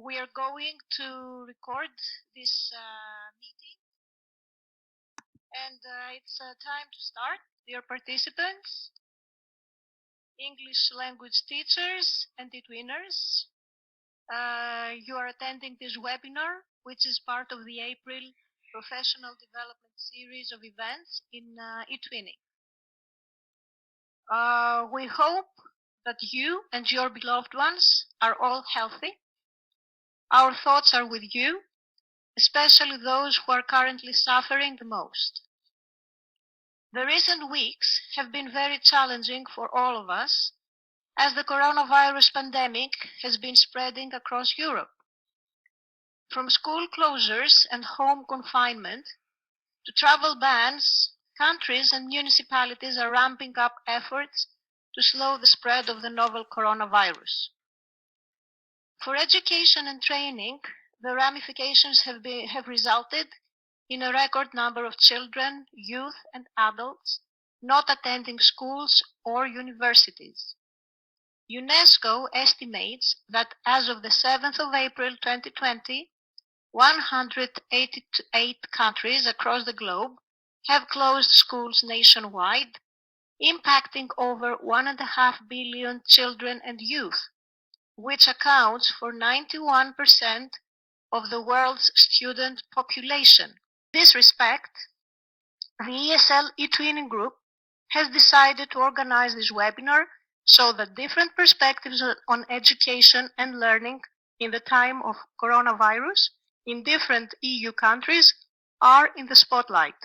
We are going to record this meeting, and it's time to start. Dear participants, English language teachers and e-twiners, you are attending this webinar, which is part of the April Professional Development Series of events in e-twinning. We hope that you and your beloved ones are all healthy. Our thoughts are with you, especially those who are currently suffering the most. The recent weeks have been very challenging for all of us, as the coronavirus pandemic has been spreading across Europe. From school closures and home confinement to travel bans, countries and municipalities are ramping up efforts to slow the spread of the novel coronavirus. For education and training, the ramifications have resulted in a record number of children, youth, and adults not attending schools or universities. UNESCO estimates that as of the 7th of April 2020, 188 countries across the globe have closed schools nationwide, impacting over 1.5 billion children and youth, which accounts for 91% of the world's student population. In this respect, the ESL e-twinning group has decided to organize this webinar so that different perspectives on education and learning in the time of coronavirus in different EU countries are in the spotlight.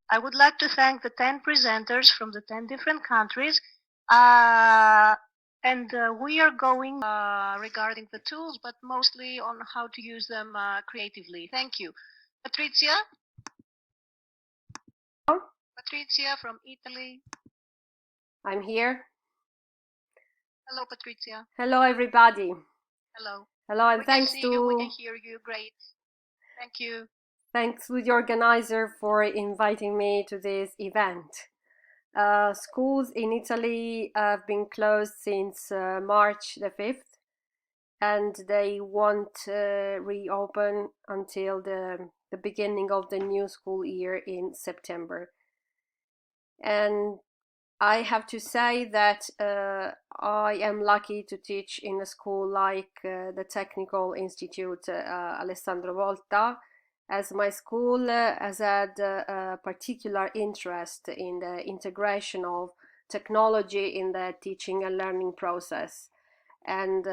I would like to thank the 10 presenters from the 10 different countries, and we are going regarding the tools, but mostly on how to use them creatively. Thank you. Patrizia? Patrizia from Italy. I'm here. Hello, Patrizia. Hello, everybody. Hello. Hello, and we thanks can see to you, we can hear you. Great. Thank you. Thanks to the organizer for inviting me to this event. Schools in Italy have been closed since March the 5th, and they won't reopen until the beginning of the new school year in September. And I have to say that I am lucky to teach in a school like the Technical Institute Alessandro Volta, as my school has had a particular interest in the integration of technology in the teaching and learning process, and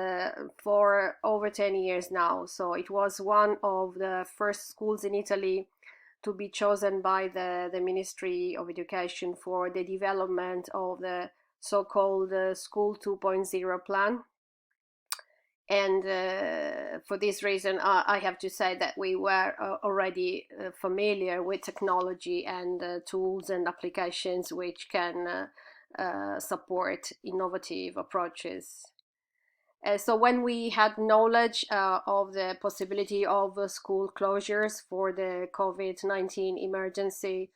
for over 10 years now. So it was one of the first schools in Italy to be chosen by the Ministry of Education for the development of the so-called School 2.0 plan. And for this reason, I have to say that we were already familiar with technology and tools and applications which can support innovative approaches. So when we had knowledge of the possibility of school closures for the COVID-19 emergency,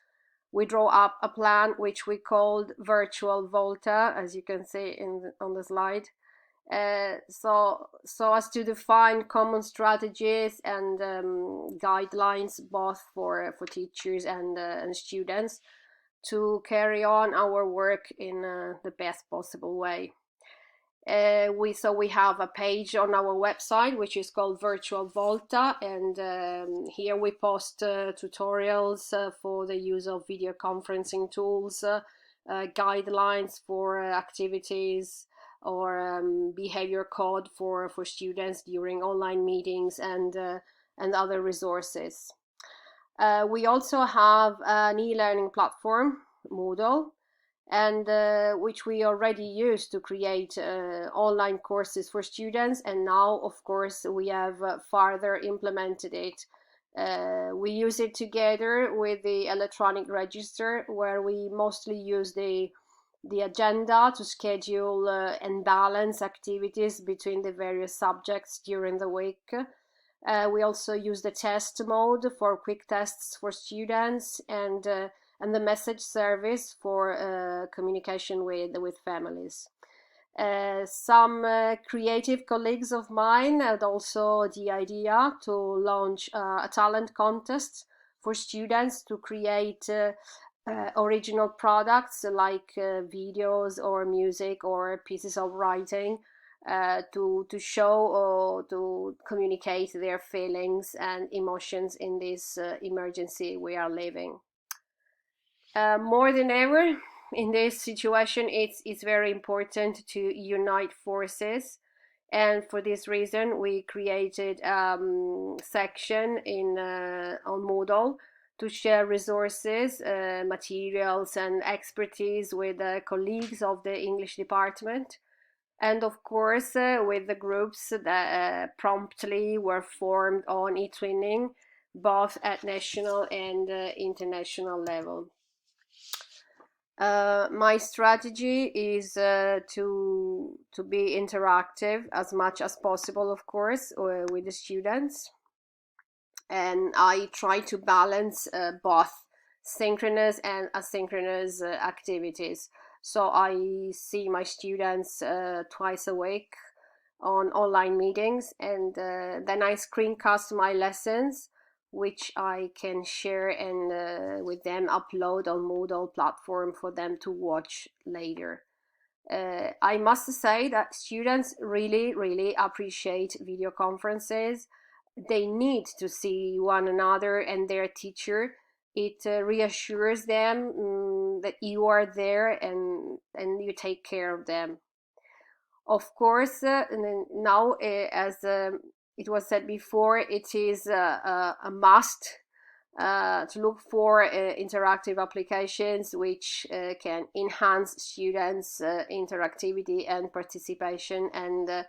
we drew up a plan which we called Virtual Volta, as you can see on the slide. So as to define common strategies and guidelines both for teachers and students to carry on our work in the best possible way. We have a page on our website which is called Virtual Volta, and here we post tutorials for the use of video conferencing tools, guidelines for activities, or behavior code for students during online meetings, and other resources. We also have an e-learning platform, Moodle, and which we already use to create online courses for students, and now of course we have further implemented it. We use it together with the electronic register, where we mostly use the agenda to schedule and balance activities between the various subjects during the week. We also use the test mode for quick tests for students, and the message service for communication with families. Some creative colleagues of mine had also the idea to launch a talent contest for students to create original products like videos or music or pieces of writing to show or to communicate their feelings and emotions in this emergency we are living. More than ever in this situation, it's very important to unite forces, and for this reason we created section in on Moodle to share resources, materials and expertise with colleagues of the English department, and of course with the groups that promptly were formed on eTwinning, both at national and international level. My strategy is to be interactive as much as possible, of course, with the students, and I try to balance both synchronous and asynchronous activities. So I see my students twice a week on online meetings, and then I screencast my lessons, which I can share and with them upload on Moodle platform for them to watch later. I must say that students really appreciate video conferences. They need to see one another and their teacher. It reassures them that you are there and you take care of them. Of course, now, as it was said before, it is a must to look for interactive applications which can enhance students' interactivity and participation, and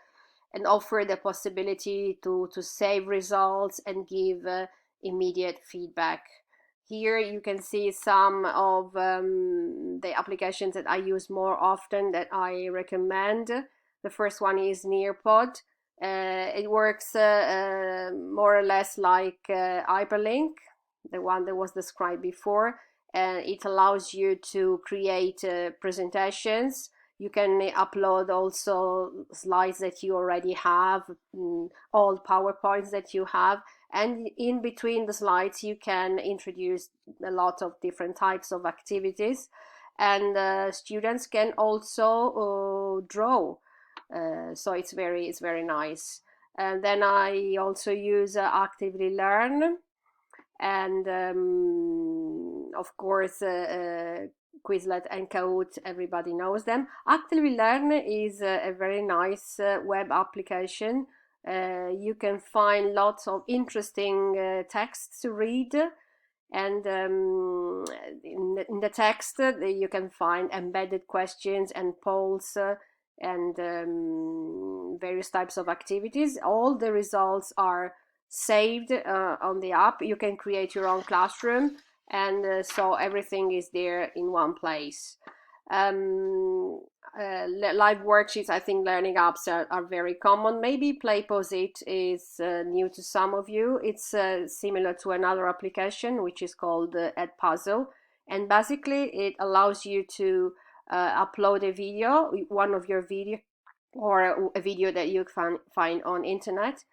offer the possibility to save results and give immediate feedback. Here you can see some of the applications that I use more often that I recommend. The first one is Nearpod. It works more or less like Hyperlink, the one that was described before, and it allows you to create presentations. You can upload also slides that you already have, all PowerPoints that you have, and in between the slides you can introduce a lot of different types of activities, and students can also draw. So it's very nice. And then I also use Actively Learn, and of course Quizlet and Kahoot, everybody knows them. Actively Learn is a very nice web application. You can find lots of interesting texts to read, and in the text you can find embedded questions and polls and various types of activities. All the results are saved on the app. You can create your own classroom, and so everything is there in one place. Live worksheets, I think learning apps are very common. Maybe PlayPosit is new to some of you. It's similar to another application which is called Edpuzzle, and basically it allows you to upload a video, one of your video, or a video that you can find on internet,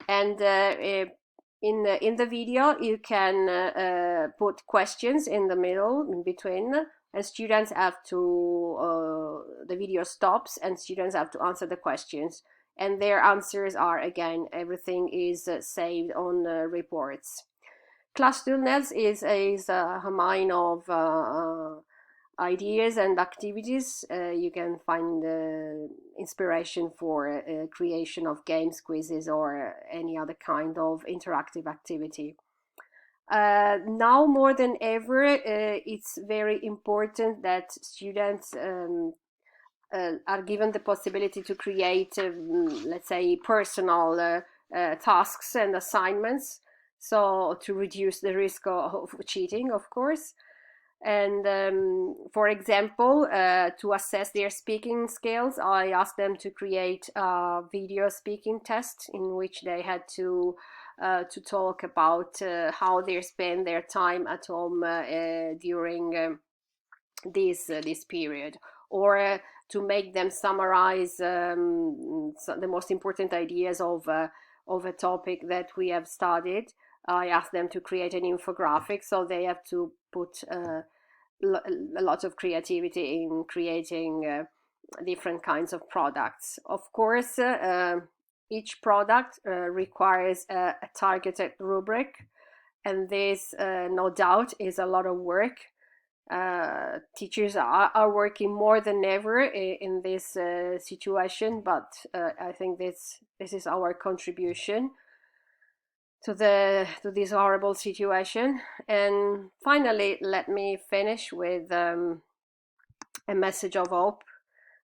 and in the video you can put questions in the middle, in between, and students have to the video stops and students have to answer the questions, and their answers are, again, everything is saved on reports. ClassToolNets is a mine of ideas and activities. You can find inspiration for creation of games, quizzes, or any other kind of interactive activity. Now more than ever, it's very important that students are given the possibility to create, let's say, personal tasks and assignments, so to reduce the risk of cheating, of course. And for example, to assess their speaking skills, I asked them to create a video speaking test in which they had to talk about how they spend their time at home during this period. or to make them summarize the most important ideas of a topic that we have studied. I asked them to create an infographic, so they have to put a lot of creativity in creating different kinds of products. Of course, each product requires a targeted rubric, and this, no doubt, is a lot of work. Teachers are working more than ever in this situation, but I think this is our contribution to this horrible situation. And finally, let me finish with a message of hope.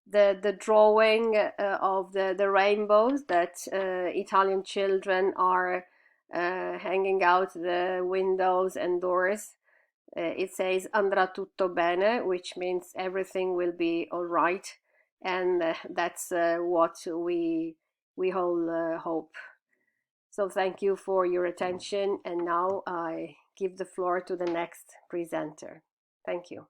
The drawing of the rainbows that Italian children are hanging out the windows and doors. It says andrà tutto bene, which means everything will be all right, and that's what we all hope. So thank you for your attention, and now I give the floor to the next presenter. Thank you.